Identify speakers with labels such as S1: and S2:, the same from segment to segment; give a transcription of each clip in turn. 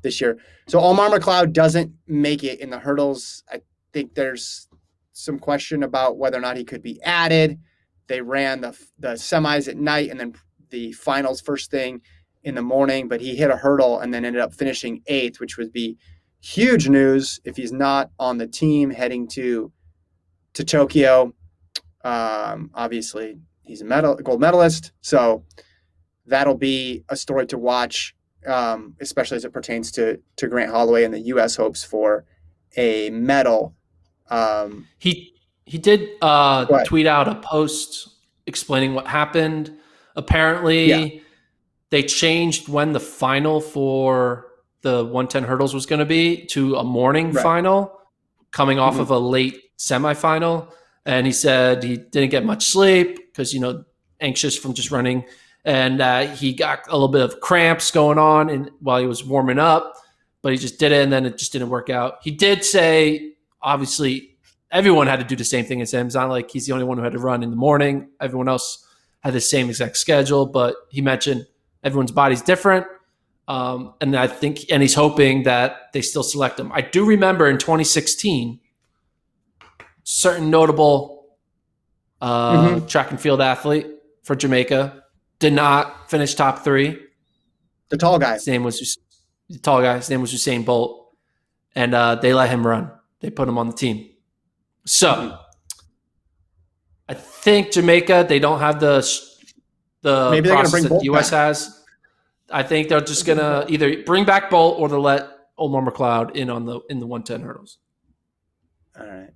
S1: this year. So Omar McLeod doesn't make it in the hurdles. I think there's some question about whether or not he could be added. They ran the semis at night and then the finals first thing in the morning, but he hit a hurdle and then ended up finishing 8th, which would be huge news if he's not on the team heading to Tokyo. Obviously, he's a gold medalist, so that'll be a story to watch, especially as it pertains to Grant Holloway and the U.S. hopes for a medal.
S2: He did tweet out a post explaining what happened. Apparently, they changed when the final for the 110 hurdles was going to be to a morning final, coming off of a late semifinal. And he said he didn't get much sleep because, anxious from just running. And he got a little bit of cramps going on while he was warming up, but he just did it, and then it just didn't work out. He did say, obviously, everyone had to do the same thing as him. It's not like he's the only one who had to run in the morning. Everyone else had the same exact schedule, but he mentioned everyone's body's different. And I think, and he's hoping that they still select him. I do remember in 2016, certain notable track and field athlete for Jamaica did not finish top 3.
S1: The tall guy.
S2: His name was Usain Bolt, and they let him run. They put him on the team. So I think Jamaica, they don't have the
S1: maybe
S2: process that the U.S. has. I think they're just gonna either bring back Bolt or they'll let Omar McLeod in the 110 hurdles.
S1: All right.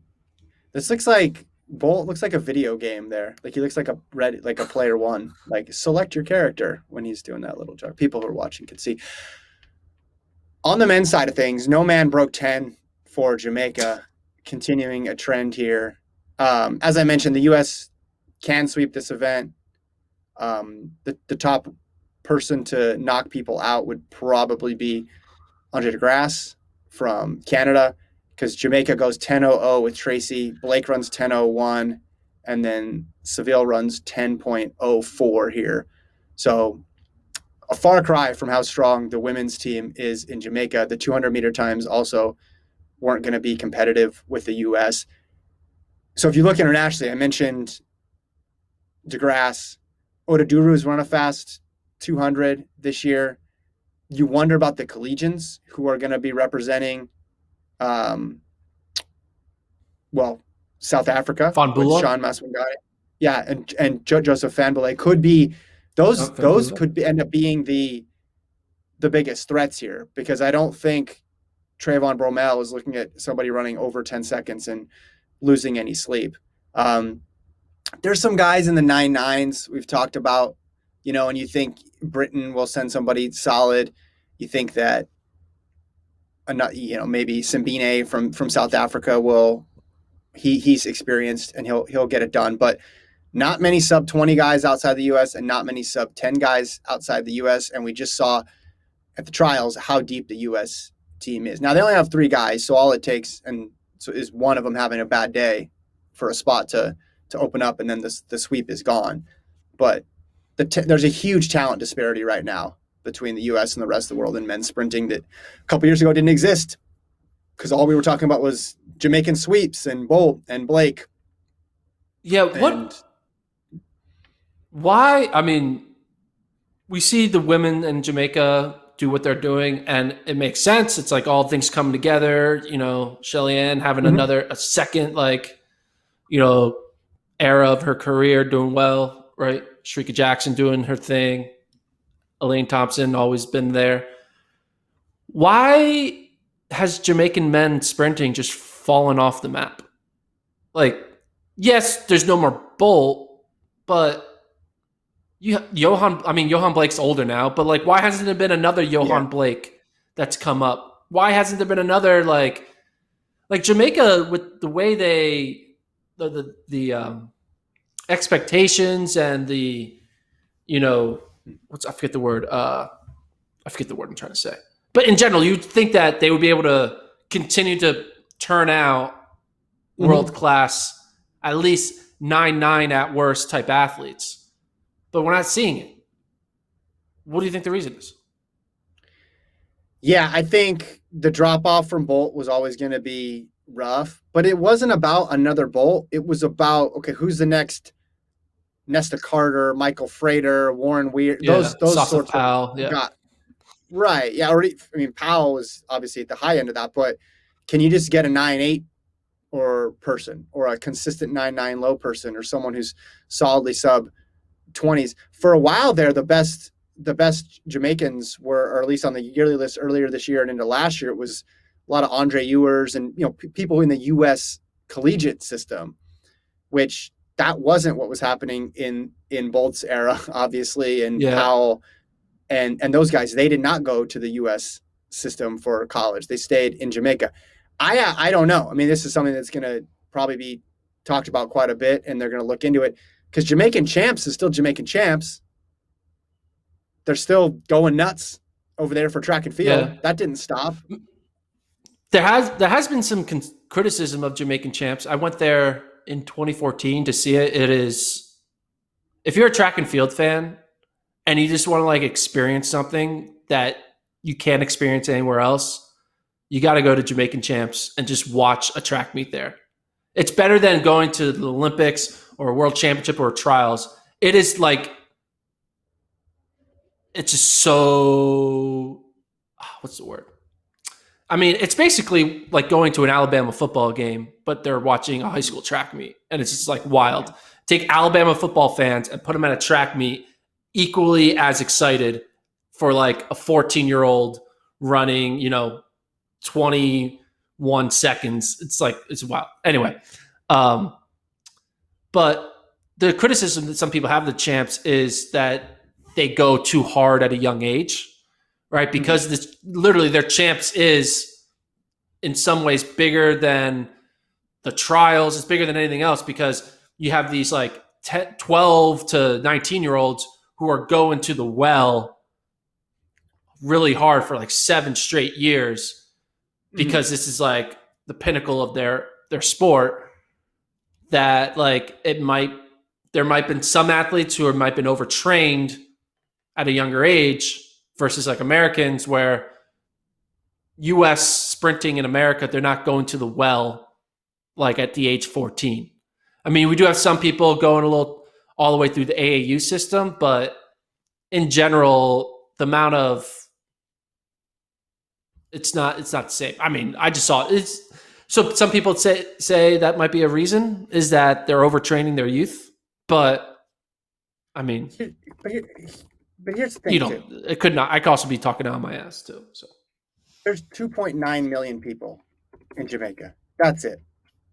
S1: This looks like Bolt looks like a video game there. Like he looks like a player one. Like select your character when he's doing that little jog. People who are watching can see. On the men's side of things, no man broke 10 for Jamaica, continuing a trend here. As I mentioned, the U.S. can sweep this event. The top person to knock people out would probably be Andre DeGrasse from Canada, because Jamaica goes 10.00 with Tracy. Blake runs 10.01, and then Seville runs 10.04 here. So a far cry from how strong the women's team is in Jamaica. The 200-meter times also weren't going to be competitive with the U.S. So if you look internationally, I mentioned DeGrasse. Odaduru's run a fast 200 this year. You wonder about the collegians who are going to be representing, South Africa with Sean Maswanganyi. Yeah, and Joseph Fanbele could be those could end up being the biggest threats here, because I don't think Trayvon Bromell is looking at somebody running over 10 seconds and losing any sleep. There's some guys in the 9.9s we've talked about, and you think Britain will send somebody solid. You think that, maybe Simbine from South Africa he's experienced and he'll get it done. But not many sub 20 guys outside the U.S. and not many sub 10 guys outside the U.S. And we just saw at the trials how deep the U.S. team is. Now they only have 3 guys, so all it takes is one of them having a bad day for a spot to open up, and then the sweep is gone. But there's a huge talent disparity right now between the U.S. and the rest of the world in men's sprinting that a couple years ago didn't exist, because all we were talking about was Jamaican sweeps and Bolt and Blake.
S2: Yeah, why? I mean, we see the women in Jamaica do what they're doing, and it makes sense. It's like all things come together. Shelly Ann having a second, era of her career, doing well, right? Shrika Jackson doing her thing. Elaine Thompson always been there. Why has Jamaican men sprinting just fallen off the map? Yes, there's no more Bolt, but Johan Blake's older now, but why hasn't there been another Johan Blake that's come up? Why hasn't there been another like Jamaica, with the way the expectations and the I forget the word I'm trying to say. But in general, you'd think that they would be able to continue to turn out world-class, at least 9.9 at worst type athletes. But we're not seeing it. What do you think the reason is?
S1: Yeah, I think the drop off from Bolt was always going to be rough, but it wasn't about another Bolt. It was about, okay, who's the next Nesta Carter, Michael Frater, Warren Weir,
S2: Yeah,
S1: those
S2: Sasha
S1: sorts of
S2: Powell. Yeah,
S1: got right. Yeah, already. I mean, Powell was obviously at the high end of that, but can you just get a 9.8 or person or a consistent 9.9 low person or someone who's solidly sub 20s for a while there? The best Jamaicans were, or at least on the yearly list earlier this year and into last year, it was a lot of Andre Ewers and people in the U.S. collegiate system, which that wasn't what was happening in Bolt's era, obviously, and
S2: yeah.
S1: Powell and those guys. They did not go to the U.S. system for college. They stayed in Jamaica. I don't know. I mean, this is something that's going to probably be talked about quite a bit, and they're going to look into it because Jamaican champs is still Jamaican champs. They're still going nuts over there for track and field.
S2: Yeah.
S1: That didn't stop.
S2: There has been some criticism of Jamaican champs. I went there in 2014 to see it. It is, if you're a track and field fan and you just want to like experience something that you can't experience anywhere else, you got to go to Jamaican champs and just watch a track meet there. It's better than going to the Olympics or a world championship or trials. It is like, it's just so, what's the word? I mean, it's basically like going to an Alabama football game, but they're watching a high school track meet, and it's just like wild. Take Alabama football fans and put them at a track meet, equally as excited for like a 14-year-old running, 21 seconds. It's like, it's wild. Anyway, um, but the criticism that some people have of the champs is that they go too hard at a young age, right?
S1: Mm-hmm.
S2: Because this literally their champs is in some ways bigger than the trials. It's bigger than anything else because you have these like 12 to 19-year-olds who are going to the well really hard for like 7 straight years
S1: Mm-hmm.
S2: because this is like the pinnacle of their sport. That like there might been some athletes who might have been overtrained at a younger age versus like Americans where US sprinting in America, they're not going to the well like at the age 14. I mean, we do have some people going a little all the way through the AAU system, but in general, the amount of it's not the same. I mean, I just saw it's so some people say that might be a reason is that they're overtraining their youth, but I mean,
S1: But, here, but here's the
S2: you
S1: thing too.
S2: know, it could not. I could also be talking out my ass too. So
S1: There's 2.9 million people in Jamaica. That's it,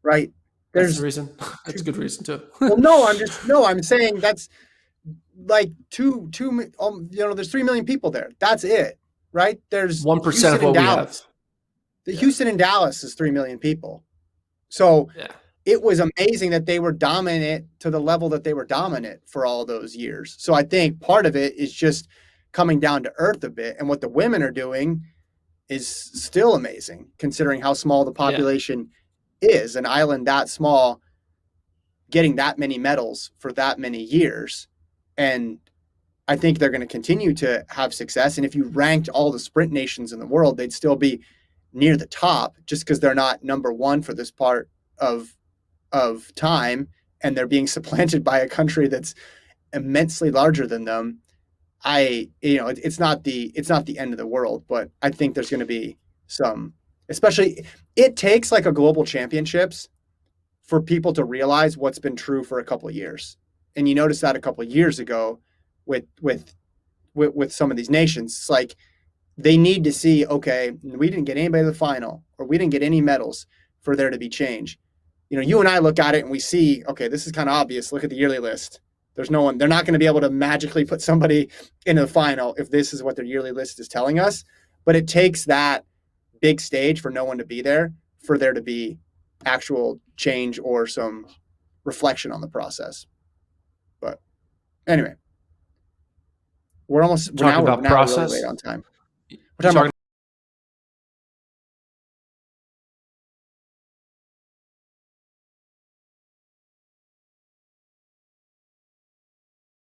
S1: right?
S2: that's the
S1: There's
S2: reason. That's a
S1: two.
S2: good reason too.
S1: Well, no, I'm saying that's like there's 3 million people there. That's it, right? There's
S2: 1% of
S1: Houston and
S2: what we have.
S1: Dallas. The
S2: Yeah,
S1: Houston and Dallas is 3 million people. So
S2: yeah,
S1: it was amazing that they were dominant to the level that they were dominant for all those years. So I think part of it is just coming down to earth a bit. And what the women are doing is still amazing considering how small the
S2: yeah.
S1: population is. An island that small, getting that many medals for that many years. And I think they're going to continue to have success. And if you ranked all the sprint nations in the world, they'd still be near the top just because they're not number one for this part of time, and they're being supplanted by a country that's immensely larger than them. It's not the end of the world, but I think there's going to be some, especially it takes like a global championships for people to realize what's been true for a couple of years. And you notice that a couple of years ago with some of these nations. It's like they need to see, okay, we didn't get anybody to the final or we didn't get any medals for there to be change. You and I look at it and we see, okay, this is kind of obvious. Look at the yearly list. There's no one, they're not going to be able to magically put somebody into the final if this is what their yearly list is telling us. But it takes that big stage for no one to be there, for there to be actual change or some reflection on the process. But anyway, we're
S2: Talking
S1: now
S2: about
S1: we're really late
S2: process.
S1: on time.
S2: You
S1: We're talking
S2: talking
S1: about